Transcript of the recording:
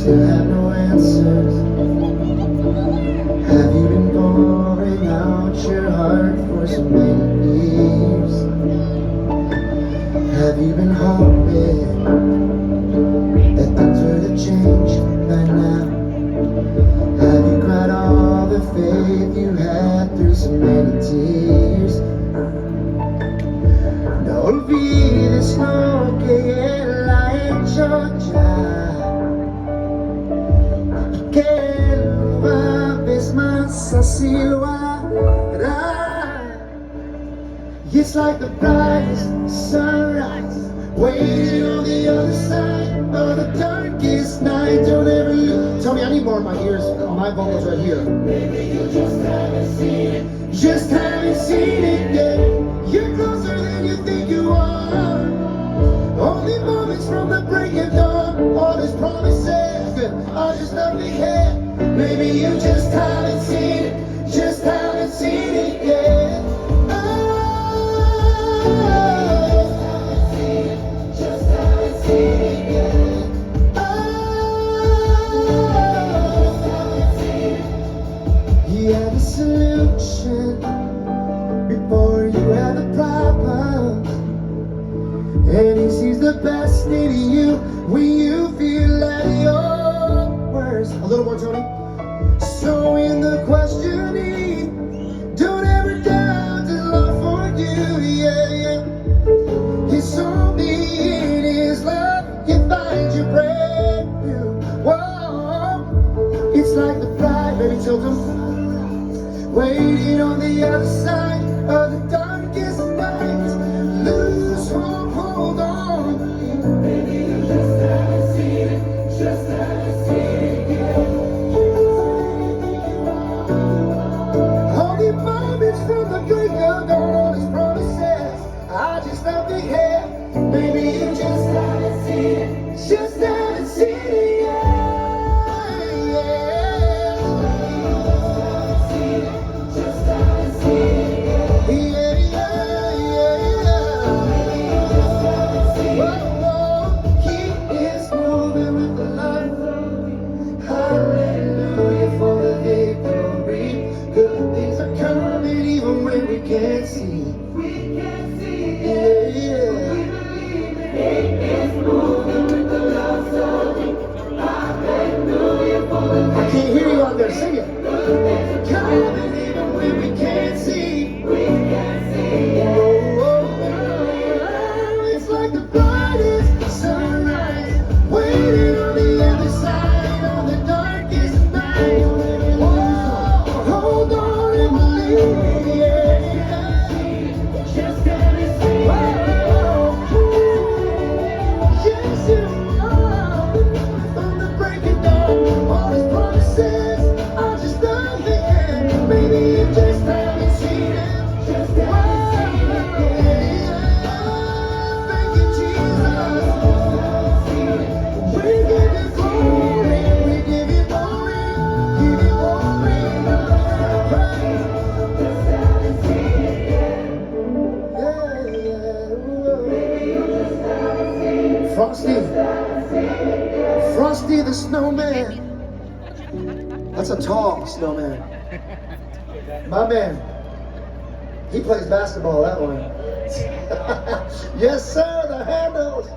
still have no answers? Have you been pouring out your heart for so many years? Have you been hoping that things were to change by now? Have you cried all the faith you had through so many tears? No olvides lo que él ha hecho ya, que una vez más así lo hará. Y it's like the brightest sunrise, waiting on the other side of the darkest night. Don't ever look. Tell me, I need more in my ears. My vocals right here. Maybe you just haven't seen it. Just haven't seen it yet. You're closer than you think you are. Only moments from the break of dawn. All these promises are just nothing here. Maybe you just haven't seen it. Just haven't seen it yet. He had a solution before you had the problem, and he sees the best in you when you feel at your worst. A little more, Tony. So in the questioning, don't ever doubt his love for you. Yeah, yeah. It's only in his love you find your breakthrough. Whoa, it's like the bride, baby, tilt him, waiting on the other side of the darkest night. Lose hope, hold on. Maybe you just haven't seen it, just haven't seen it yet. All the moments from the break of dawn, his promises, I just love to hear. Maybe you just haven't seen it, just haven't seen it yet. Can't see. We can't see. Yeah, yeah. We believe it. He is moving with the love story. Hallelujah for the I can't hear you out there. Sing it. Good things are coming even when we can't see. We can't see. Yeah. Oh, oh, oh. It's like the brightest sunrise, waiting on the other side of the darkest night. Oh, hold on and believe. Frosty the Snowman. That's a tall snowman. My man, he plays basketball, that one. Yes, sir, the handles.